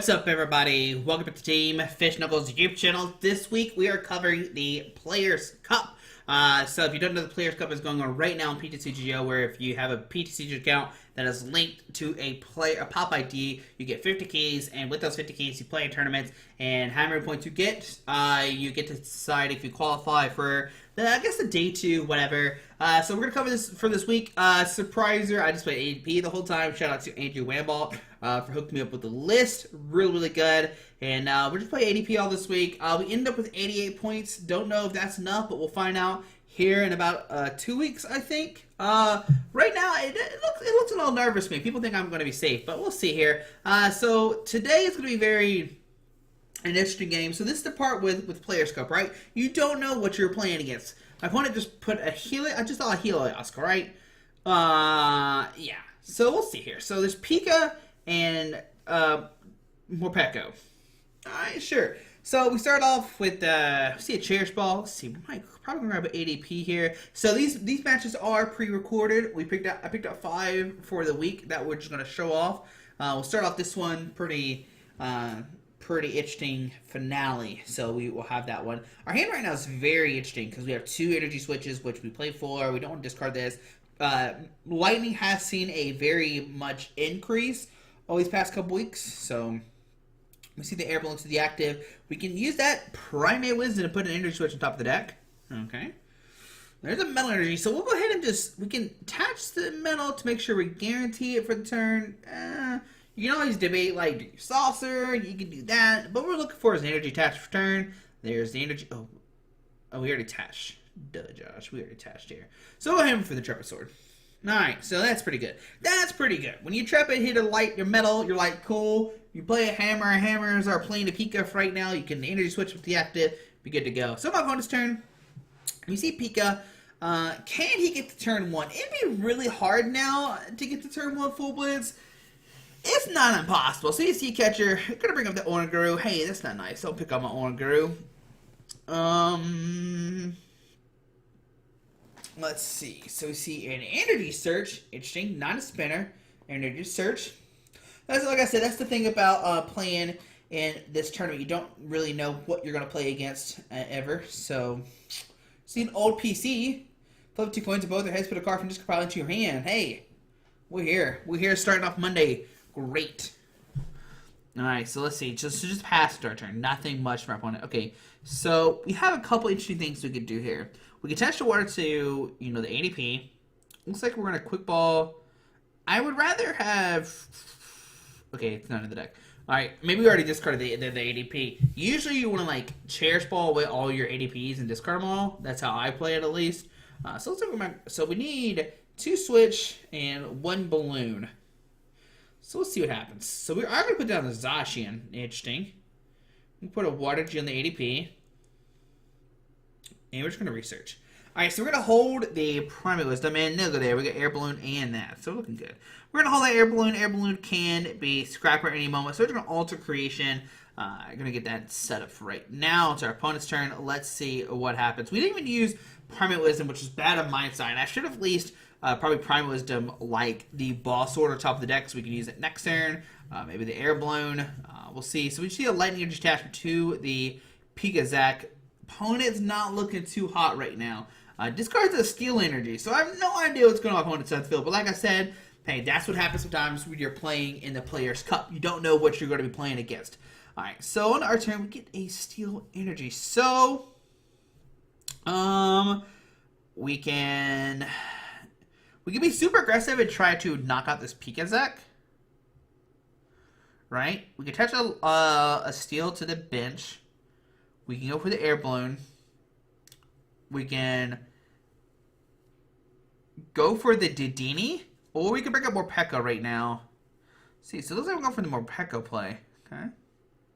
What's up, everybody? Welcome to the Team Fish Knuckles YouTube channel. This week we are covering the Players Cup. So if you don't know, the Players Cup is going on right now on PTCGO, where if you have a PTCG account that is linked to a pop ID, you get 50 keys, and with those 50 keys, you play in tournaments, and how many points you get to decide if you qualify for the day 2, whatever. So we're going to cover this for this week. Surpriser, I just played ADP the whole time. Shout out to Andrew Wambalt for hooking me up with the list. Really good. And we're just playing ADP all this week. We ended up with 88 points. Don't know if that's enough, but we'll find out here in about 2 weeks, I think. Right now, it looks a little nervous to me. People think I'm going to be safe, but we'll see here. So today is going to be an interesting game. So this is the part with Players Cup, right? You don't know what you're playing against. My opponent just put a Helios. I just saw a Helios, right? Yeah. So we'll see here. So there's Pika and Morpeko. Alright, sure. So we start off with see a Cherish Ball. Let's see, we might probably grab an ADP here. So these matches are pre-recorded. I picked up 5 for the week that we're just gonna show off. We'll start off this one pretty interesting finale. So we will have that one. Our hand right now is very interesting because we have 2 energy switches, which we play for. We don't want to discard this. Lightning has seen a very much increase over these past couple weeks. So we see the air balloon to the active. We can use that Primate Wisdom to put an energy switch on top of the deck. Okay. There's a metal energy. So we'll go ahead and we can attach the metal to make sure we guarantee it for the turn. You can always debate, like, do your saucer, you can do that. But what we're looking for is an energy attached for turn. There's the energy. Oh, we already attached. Duh, Josh. We already attached here. So we'll go ahead for the Trapper Sword. Alright, so that's pretty good. That's pretty good. When you trap it, hit your metal, you're like, cool. You play a hammer. Hammers are playing a Pika right now. You can energy switch with the active. Be good to go. So my opponent's turn. You see Pika. Can he get to turn 1? It'd be really hard now to get to turn 1 full blitz. It's not impossible. So you see Catcher. Gonna bring up the Oranguru. Hey, that's not nice. Don't pick up my Oranguru. Let's see. So we see an energy search. Interesting. Not a spinner. Energy search. That's, like I said, that's the thing about playing in this tournament. You don't really know what you're going to play against ever. So, see an old PC. Flip 2 coins of both their heads, put a card from discard pile into your hand. Hey, we're here. We're here starting off Monday. Great. Alright, so let's see. Just past our turn. Nothing much from our opponent. Okay, so we have a couple interesting things we could do here. We can attach the water to, the ADP. Looks like we're going to quick ball. I would rather have... Okay, it's not in the deck. Alright, maybe we already discarded the ADP. Usually you want to, Cherish Ball away all your ADPs and discard them all. That's how I play it, at least. So let's look at so we need 2 switch and 1 balloon. So let's see what happens. So we are going to put down the Zacian. Interesting. We put a Water G on the ADP. And we're just going to research. Alright, so we're going to hold the Primate Wisdom. And no go there. We got Air Balloon and that. So we're looking good. We're going to hold that Air Balloon. Air Balloon can be Scrapper at any moment. So we're going to alter creation. I'm going to get that set up for right now. It's our opponent's turn. Let's see what happens. We didn't even use Primate Wisdom, which is bad on my side. I should have at least probably Primate Wisdom like the Boss Sword on top of the deck so we can use it next turn. Maybe the Air Balloon. We'll see. So we see a Lightning Energy attachment to the Pikazac. Opponent's not looking too hot right now. Discards the Steel Energy. So I have no idea what's going on with opponent's Sun's Field. But like I said, hey, that's what happens sometimes when you're playing in the Players Cup. You don't know what you're going to be playing against. Alright, so on our turn, we get a Steel Energy. So, we can be super aggressive and try to knock out this Pikazac. Right? We can attach a Steel to the bench. We can go for the Air Balloon. We can go for the Dedenne. Or we can bring up Morpeko right now. See, so it looks like we're going for the Morpeko play. Okay.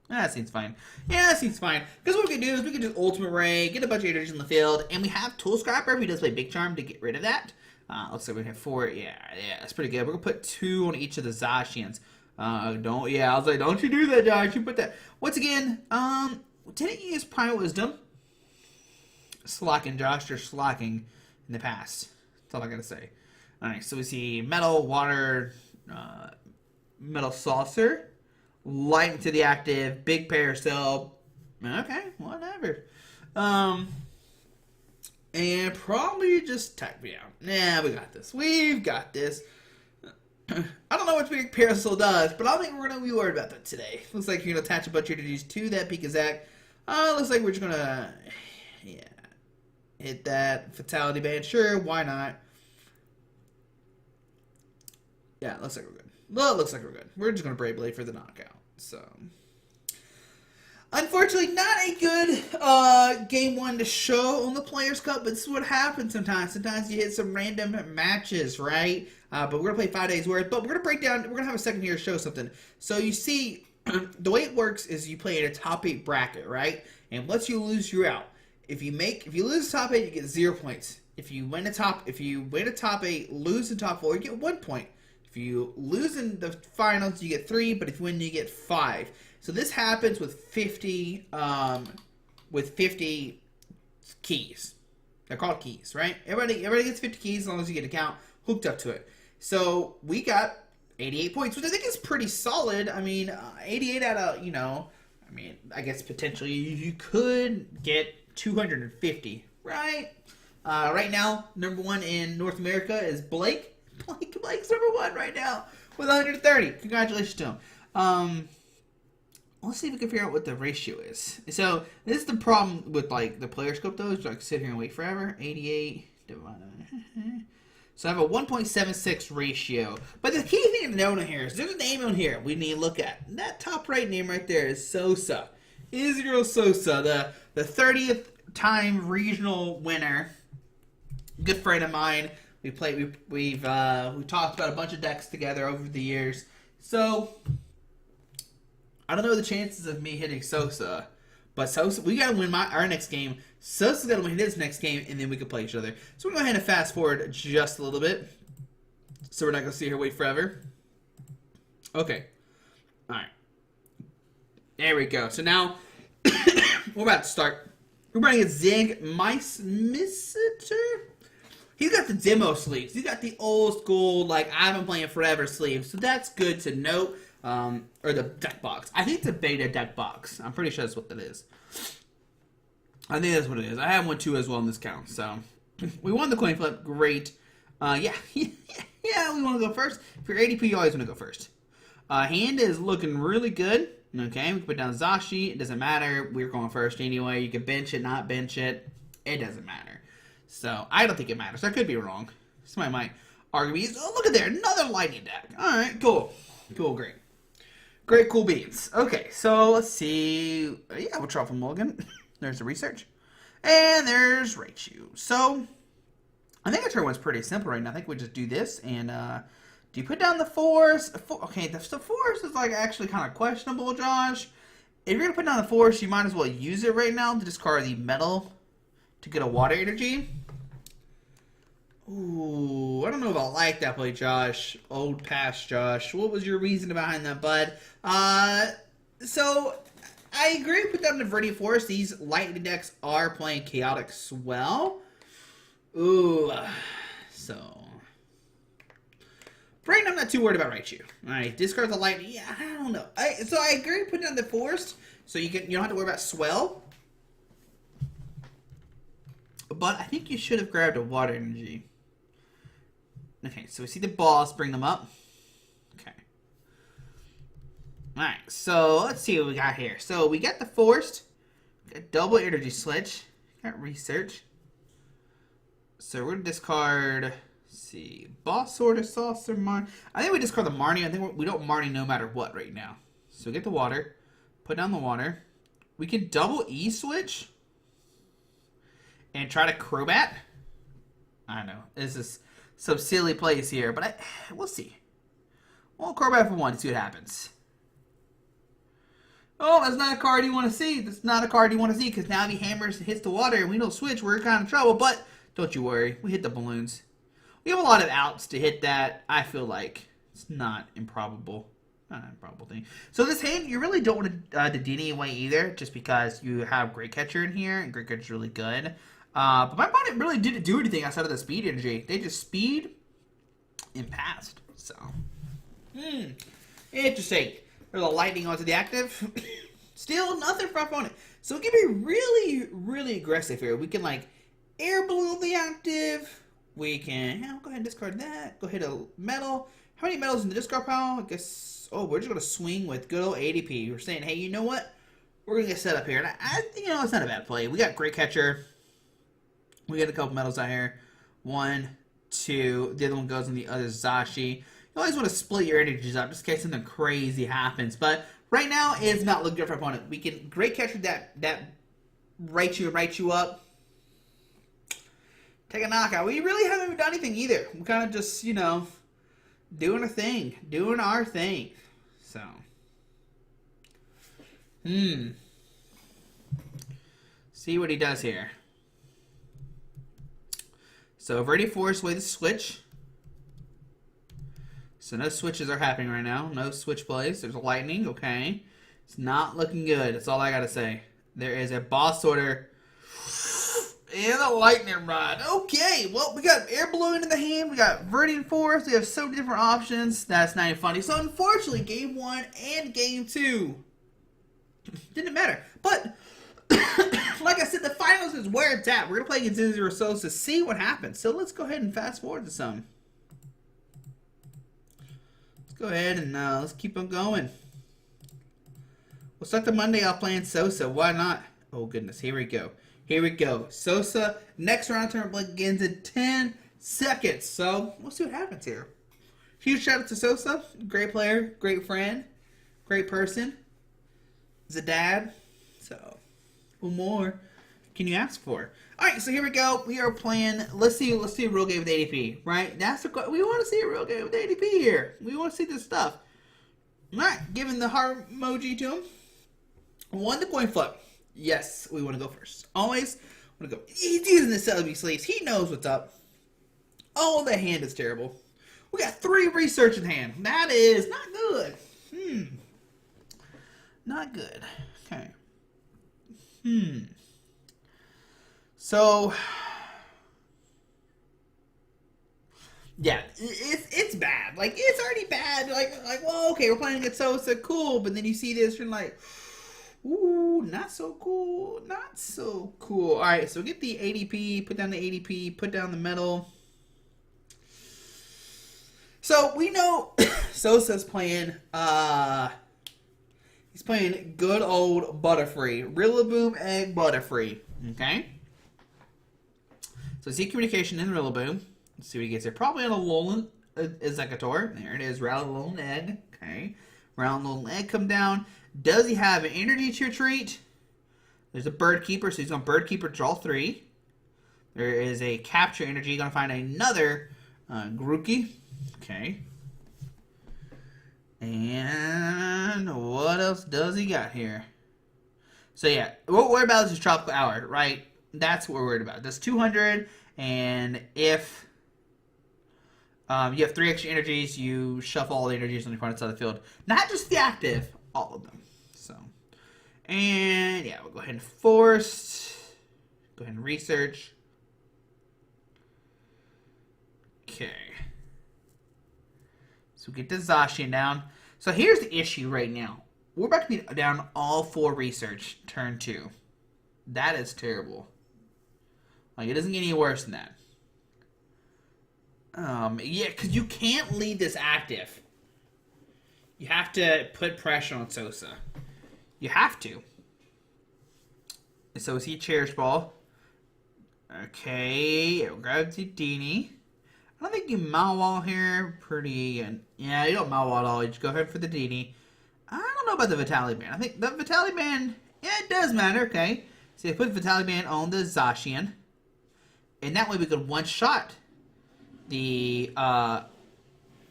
That seems fine. Yeah, that seems fine. Because what we can do is we can just Ultimate Ray, get a bunch of energy in the field, and we have Tool Scrapper if he does play Big Charm to get rid of that. Looks like we have 4. Yeah, that's pretty good. We're going to put 2 on each of the Zacians. I was like, don't you do that, Josh. You put that. Once again, didn't use Primal Wisdom. Slacking, Josh. You're slacking in the past. That's all I got to say. Alright, so we see Metal, Water, Metal Saucer. Lightning to the active, big parasail. Okay, whatever. And probably just tag me out. Nah, we got this. We've got this. I don't know what big parasail does, but I don't think we're going to be worried about that today. Looks like you're going to attach a bunch of energies to that Pikazac. Looks like we're just going to, yeah, hit that Fatality Band. Sure, why not? Yeah, looks like we're good. Well, it looks like we're good. We're just going to Brave Blade for the knockout. So, unfortunately, not a good game one to show on the Players Cup, but this is what happens sometimes. Sometimes you hit some random matches, right? But we're going to play 5 days worth. But we're going to break down, we're going to have a second here to show something. So you see, the way it works is you play in a top 8 bracket, right? And once you lose, you're out. If you lose the top 8, you get 0 points. If you win a top 8, lose the top 4, you get 1 point. If you lose in the finals, you get 3, but if you win, you get 5. So this happens with 50 keys. They're called keys, right? Everybody gets 50 keys as long as you get an account hooked up to it. So we got 88 points, which I think is pretty solid. I mean, 88 out of, I guess potentially you could get 250, right? Right now, number 1 in North America is Blake. Blake's number 1 right now with 130. Congratulations to him. Let's see if we can figure out what the ratio is. So this is the problem with the Players Cup though. Is sit here and wait forever. 88 divided. So I have a 1.76 ratio. But the key thing to note here is there's a name on here we need to look at. That top right name right there is Sosa. Israel Sosa, the 30th time regional winner. Good friend of mine. We've talked about a bunch of decks together over the years. So I don't know the chances of me hitting Sosa, but Sosa, we gotta win our next game. Sosa's gotta win his next game, and then we can play each other. So we're gonna go ahead and fast forward just a little bit, so we're not gonna sit here wait forever. Okay, all right, there we go. So now we're about to start. We're running a Zig Mice Mister. He's got the demo sleeves. He's got the old school, I've been playing forever sleeves. So that's good to note. Or the deck box. I think it's a beta deck box. I'm pretty sure that's what that is. I think that's what it is. I have one too as well in this count. So we won the coin flip. Great. Yeah, we want to go first. If you're ADP, you always want to go first. Hand is looking really good. Okay, we can put down Zashi. It doesn't matter. We're going first anyway. You can bench it, not bench it. It doesn't matter. So I don't think it matters. I could be wrong. Somebody might argue me. Oh, look at there. Another lightning deck. All right, cool. Cool, great. Great, cool beans. Okay, so let's see. Yeah, we'll try from Mulligan. There's the research. And there's Raichu. So, I think our turn one's pretty simple right now. I think we just do this. And, do you put down the force? Okay, the force is, actually kind of questionable, Josh. If you're going to put down the force, you might as well use it right now to discard the metal to get a water energy. Ooh, I don't know if I like that play, Josh. Old past, Josh. What was your reason behind that, bud? So, I agree with them to Viridian Forest. These lightning decks are playing Chaotic Swell. Ooh, so... Right now, I'm not too worried about Raichu. Alright, discard the lightning. Yeah, I don't know. So I agree with putting down the Forest, so you don't have to worry about Swell. But I think you should have grabbed a water energy. Okay, so we see the boss, bring them up. Okay. Alright, so let's see what we got here. So we got the Forced, got double energy switch, got research. So we're going to discard, let's see, Boss Sword or Saucer Marnie. I think we discard the Marnie. I think we don't Marnie no matter what right now. So we get the water, put down the water. We can double E switch and try to Crobat. I know, this is some silly plays here, but we'll see. We'll Crobat for 1 to see what happens. Oh, that's not a card you want to see. That's not a card you want to see, because now if he hammers and hits the water and we don't switch, we're kind of trouble. But don't you worry, we hit the balloons. We have a lot of outs to hit that. I feel like it's not improbable. Not an improbable thing. So this hand, you really don't want to Dedenne away either, just because you have Great Catcher in here, and Great Catcher's really good. But my opponent really didn't do anything outside of the speed energy. They just speed and passed. So, interesting. There's a lightning onto the active. Still nothing for our opponent. So we can be really, really aggressive here. We can like air balloon the active. We can go ahead and discard that. Go ahead a metal. How many metals in the discard pile? I guess. Oh, we're just gonna swing with good old ADP. We're saying, hey, you know what? We're gonna get set up here, and I think it's not a bad play. We got Great Catcher. We got a couple metals out here. 1, 2. The other one goes in the other Zashi. You always want to split your energies up just in case something crazy happens. But right now, it's not looking good for our opponent. We can Great Catcher that right you up. Take a knockout. We really haven't done anything either. We're kind of just, doing our thing. Doing our thing. So. See what he does here. So I've already forced away the switch. So no switches are happening right now. No switch plays. There's a lightning. Okay. It's not looking good. That's all I gotta say. There is a boss order. And a lightning rod. Okay. Well, we got air balloon in the hand. We got Verdian Force. We have so many different options. That's not even funny. So unfortunately, game 1 and game 2 didn't matter. But like I said, the finals is where it's at. We're going to play against 0-0 Sosa to see what happens. So let's go ahead and fast forward to some. Let's go ahead and let's keep on going. We'll start the Monday off playing Sosa. Why not? Oh, goodness. Here we go. Here we go. Sosa, next round tournament begins in 10 seconds. So we'll see what happens here. Huge shout out to Sosa. Great player, great friend, great person. He's a dad. So what more can you ask for? All right, so here we go. We are playing. Let's see a real game with ADP, right? That's the we want to see a real game with ADP here. We want to see this stuff. All right, giving the heart emoji to him. 1 the coin flip. Yes, we want to go first. Always want to go. He's using the celebrity sleeves. He knows what's up. Oh, the hand is terrible. We got 3 research in hand. That is not good. Not good. Okay. So, yeah, it's bad. Like, it's already bad. Like, well, okay, we're playing against Sosa, cool. But then you see this, you're like, ooh, not so cool. Not so cool. All right, so get the ADP, put down the ADP, put down the metal. So we know Sosa's playing, he's playing good old Butterfree. Rillaboom, Egg, Butterfree. Okay? So see communication in Rillaboom. Let's see what he gets here. Probably on a Alolan Executor. There it is. Alolan Egg. Okay. Alolan Egg come down. Does he have an energy to retreat? There's a Bird Keeper, so he's going to Bird Keeper, draw 3. There is a Capture Energy. Going to find another Grookey. Okay. And what else does he got here? So yeah, what we're worried about is his Tropical Hour, right? That's what we're worried about. That's 200, and if you have 3 extra energies, you shuffle all the energies on the opponent's side of the field. Not just the active, all of them. So, and yeah, we'll go ahead and force. Go ahead and research. Okay. So we get the Zacian down. So here's the issue right now. We're about to be down all 4 research turn 2. That is terrible. Like, it doesn't get any worse than that. Yeah, because you can't lead this active. You have to put pressure on Sosa. You have to. So is he Cherish Ball? Okay, grab the Dini. I don't think you Malwall here. Pretty, and yeah, you don't Malwall at all. You just go ahead for the Dini. I don't know about the Vitality Band. I think the Vitality Band, yeah, it does matter. Okay, so you put Vitality Band on the Zacian, and that way we could one-shot the, yeah,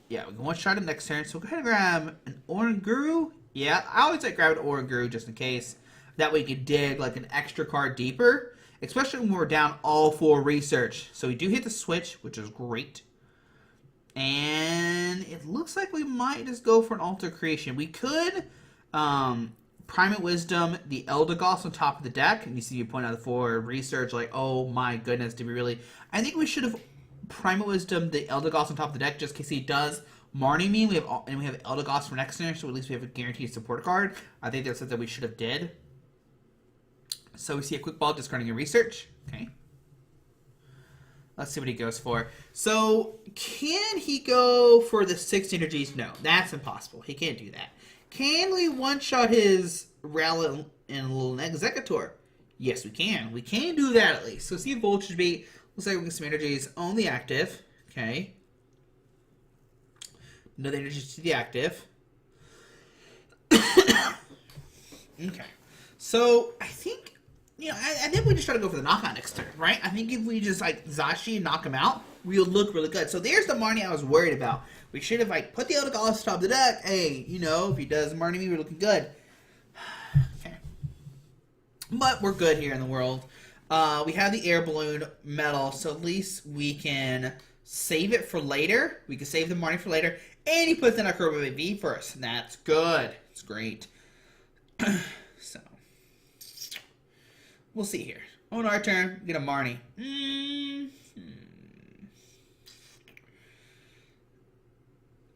we can one-shot it next turn. So we'll go ahead and grab an Oranguru. Yeah, I always like grabbing an Oranguru just in case. That way you can dig like an extra card deeper, especially when we're down all 4 research. So we do hit the switch, which is great. And it looks like we might just go for an Alter Creation. We could Primate Wisdom, the Eldegoss on top of the deck. And you see you point out the 4 research, like, oh my goodness, did we really? I think we should have Primate Wisdom, the Eldegoss on top of the deck, just in case he does Marnie me, we have Eldegoss for next turn, so at least we have a guaranteed support card. I think that's something we should have did. So we see a quick ball discarding a research. Okay. Let's see what he goes for. So, can he go for the 6 energies? No, that's impossible. He can't do that. Can we one-shot his Rally and little Executor? Yes, we can. We can do that at least. So, see a Voltage Beat. Looks like we get some energies on the active. Okay. Another energy to the active. Okay. So, I think... You know, I think we just try to go for the knockout next turn, right? I think if we just, like, Zashi and knock him out, we'll look really good. So there's the Marnie I was worried about. We should have, like, put the Eldegoss top of the deck. Hey, you know, if he does Marnie me, we're looking good. Okay. But we're good here in the world. We have the air balloon metal, so at least we can save it for later. We can save the Marnie for later. And he puts in our Curve V first. That's good. It's great. So... We'll see here. On our turn, we get a Marnie.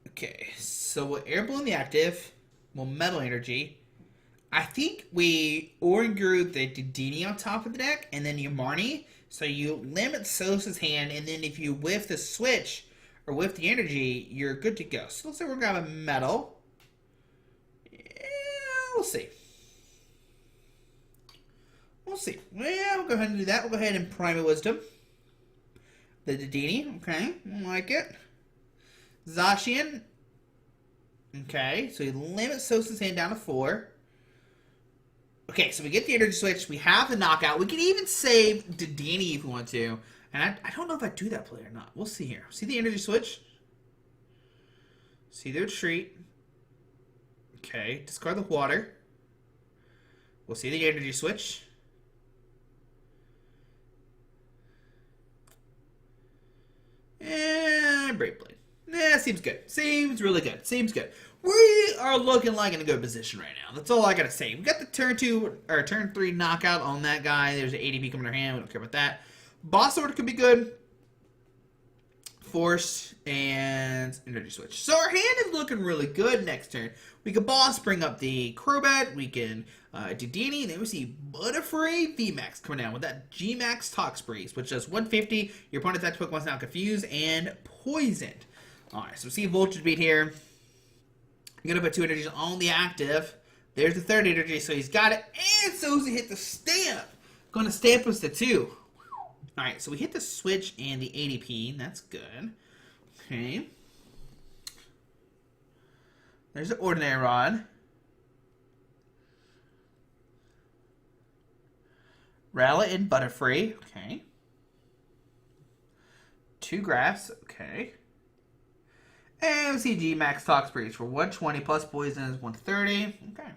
Okay, so we'll air balloon the active. We'll metal energy. I think we Oranguru the Dedenne on top of the deck, and then you Marnie. So you limit Sosa's hand, and then if you whiff the switch or whiff the energy, you're good to go. So let's say we're gonna have a metal. Yeah, we'll see. We'll see. Well, we'll go ahead and do that. We'll go ahead and Primal Wisdom. The Dedenne. Okay. I like it. Zacian. Okay. So we limit Sosa's hand down to 4. Okay. So we get the energy switch. We have the knockout. We can even save Dedenne if we want to. And I don't know if I do that play or not. We'll see here. See the energy switch? See the retreat. Okay. Discard the water. We'll see the energy switch. And Brave Blade. Yeah, seems good. Seems really good. Seems good. We are looking like in a good position right now. That's all I gotta say. We got the turn 2 or turn 3 knockout on that guy. There's an ADP coming in our hand. We don't care about that. Boss order could be good. Force and energy switch. So our hand is looking really good next turn. We can boss, bring up the Crobat. We can Dedenne, and then we see Butterfree VMAX coming down with that G-Max Toxbreeze, which does 150. Your opponent's active Pokemon's now confused and poisoned. Alright, so we see Voltage Beat here. You're gonna put 2 energies on the active. There's the 3rd energy, so he's got it. And Sosa hit the stamp. Gonna stamp us to 2. Alright, so we hit the switch and the ADP. That's good. Okay. There's the Ordinary Rod. Rowlet and Butterfree. Okay. 2 Grass. Okay. And we see G-Max Toxbreeze for 120 plus poison is 130. Okay.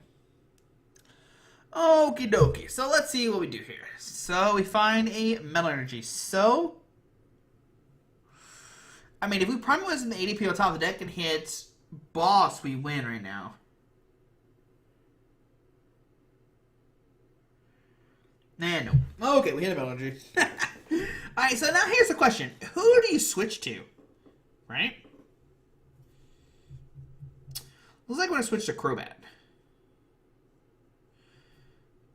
Okie dokie. So let's see what we do here. So we find a Metal Energy. So, I mean, if we Primal Wisdom the ADP on top of the deck and hit Boss, we win right now. And no. Okay, we hit a Metal Energy. Alright, so now here's the question. Who do you switch to? Right? Looks like we're going to switch to Crobat.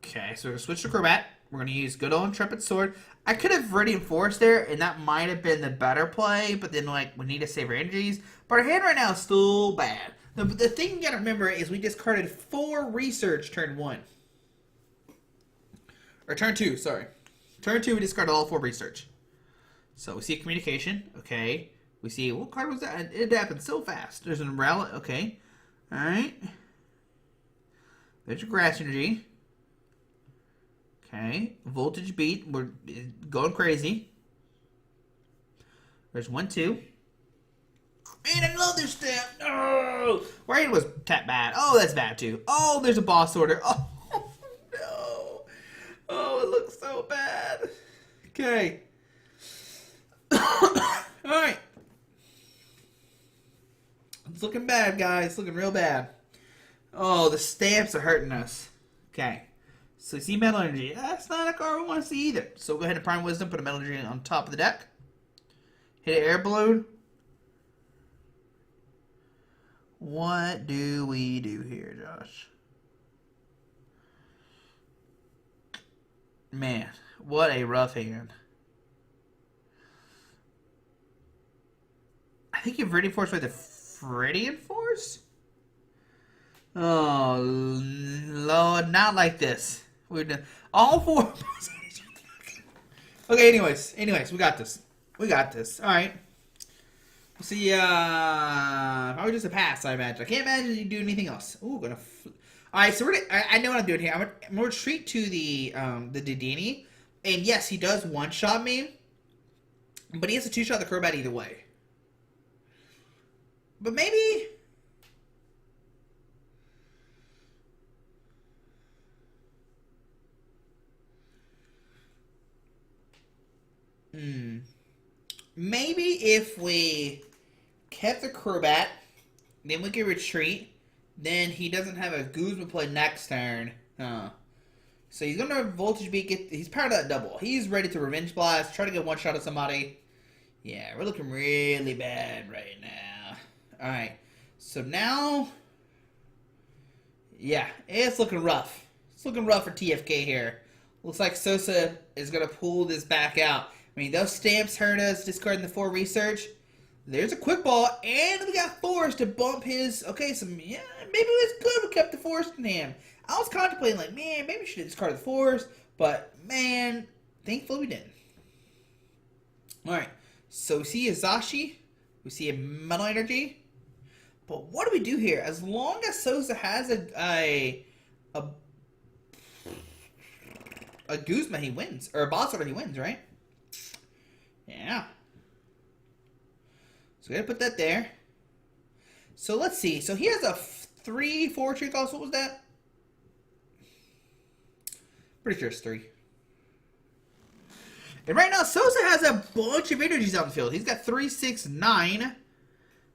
Okay, so we're going to switch to Crobat. We're going to use good old Intrepid Sword. I could have Viridian Forest there, and that might have been the better play, but then, like, we need to save our energies. But our hand right now is still bad. The thing you got to remember is we discarded 4 Research turn 1. Or turn 2, sorry. Turn 2, we discarded all 4 Research. So we see a Communication. Okay. We see, what card was that? It happened so fast. There's an Umbrella. Okay. Alright. There's your Grass Energy. Okay. Voltage Beat. We're going crazy. There's 1, 2. And another step. Oh! Right was tap bad. Oh, that's bad too. Oh, there's a Boss Order. Oh, no. Oh, it looks so bad. Okay. Alright. It's looking bad, guys. It's looking real bad. Oh, the stamps are hurting us. Okay. So you see Metal Energy. That's not a card we want to see either. So we'll go ahead and Prime Wisdom, put a Metal Energy on top of the deck. Hit an Air Balloon. What do we do here, Josh? Man, what a rough hand. I think you're Viridian Force by the Viridian Force? Oh, Lord, not like this. We're done. All four. Okay, anyways, we got this. We got this. All right. We'll see, probably just a pass, I imagine. I can't imagine you do anything else. Ooh, gonna... Alright, so I know what I'm doing here. I'm gonna retreat to the Dedenne. And yes, he does one-shot me. But he has a two-shot the Crobat either way. But maybe... Maybe if we kept the Crobat, then we can retreat. Then he doesn't have a Guzma play next turn. So he's going to Voltage Beat. He's powered that double. He's ready to Revenge Blast. Try to get one shot at somebody. Yeah, we're looking really bad right now. Alright. So now... Yeah, it's looking rough. It's looking rough for TFK here. Looks like Sosa is going to pull this back out. I mean, those stamps hurt us, discarding the 4 research. There's a quick ball, and we got Force to bump his... Okay, so, yeah, maybe it was good we kept the Force in hand. I was contemplating, like, man, maybe we should have discarded the Force, but, man, thankfully we didn't. Alright, so we see a Zashi, we see a Metal Energy, but what do we do here? As long as Sosa has a Guzma, he wins. Or a Boss Order, he wins, right? Yeah. So we gotta put that there. So let's see. So he has a 3-4 trick cost. What was that? Pretty sure it's 3. And right now, Sosa has a bunch of energies on the field. He's got 3, 6, 9.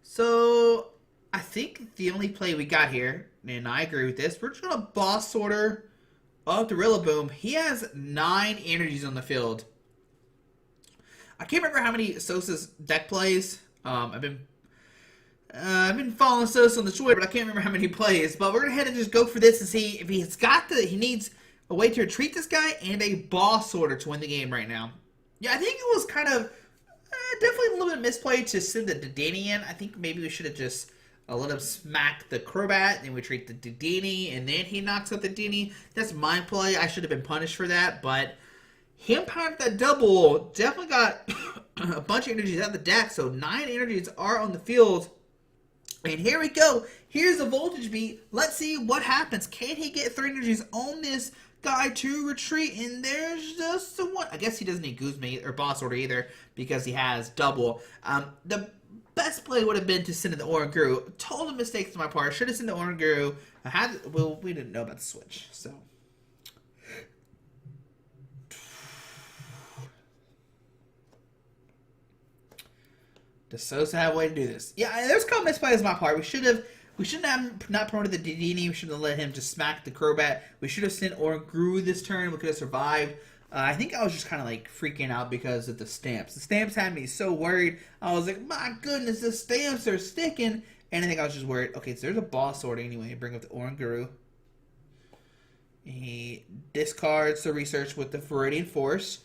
So I think the only play we got here, and I agree with this, we're just gonna Boss Order up to Rillaboom. He has 9 energies on the field. I can't remember how many Sosa's deck plays. I've been following Sosa on the Twitter, but I can't remember how many he plays. But we're gonna head and just go for this and see if he's got he needs a way to retreat this guy and a Boss Order to win the game right now. Yeah, I think it was kind of definitely a little bit misplayed to send the Dedenne in. I think maybe we should have just let him smack the Crobat, then we treat the Dedenne, and then he knocks out the Dedenne. That's my play. I should have been punished for that, but him powering that double definitely got a bunch of energies out of the deck, so 9 energies are on the field. And here we go. Here's a Voltage Beat. Let's see what happens. Can he get 3 energies on this guy to retreat? And there's just the one. I guess he doesn't need Guzma or Boss Order either because he has double. The best play would have been to send in the Oranguru. Total mistakes on my part. Should have sent the Oranguru. Well, we didn't know about the switch, so... Does Sosa have a way to do this? Yeah, there's a couple misplays on my part. We shouldn't have not promoted the Dedenne. We should have let him just smack the Crobat. We should have sent Oranguru this turn. We could have survived. I think I was just kind of like freaking out because of the stamps. The stamps had me so worried. I was like, my goodness, the stamps are sticking. And I think I was just worried. Okay, so there's a Boss Order anyway. Bring up the Oranguru. He discards the research with the Viridian Force.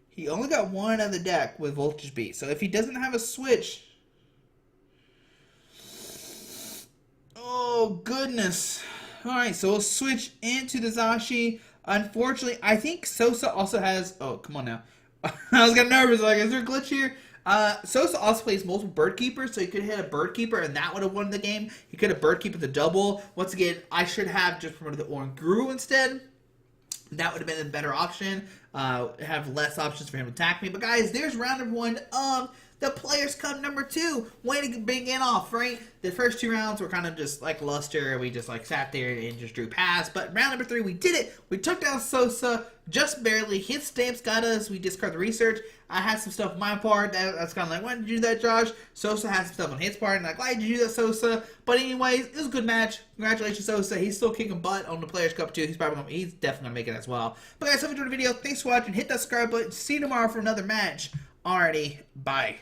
He only got 1 on the deck with Voltage Beat. So if he doesn't have a switch... Oh, goodness. Alright, so we'll switch into the Zashi. Unfortunately, I think Sosa also has... Oh, come on now. I was getting nervous. Like, is there a glitch here? Sosa also plays multiple Bird Keepers, so he could hit a Bird Keeper, and that would have won the game. He could have Bird Keeper the double. Once again, I should have just promoted the Oranguru instead. That would have been a better option. Have less options for him to attack me. But guys, there's round number 1 of the Players Cup number 2. Way to begin off, right? The first 2 rounds were kind of just like luster. We just like sat there and just drew past. But round number 3, we did it. We took down Sosa just barely. His stamps got us. We discarded the research. I had some stuff on my part. That's kind of like, why did you do that, Josh? Sosa had some stuff on his part. And like, why did you do that, Sosa? But anyways, it was a good match. Congratulations, Sosa. He's still kicking butt on the Players Cup 2. He's definitely gonna make it as well. But guys, hope you enjoyed the video. Thanks for watching. Hit that subscribe button. See you tomorrow for another match. Alrighty, bye.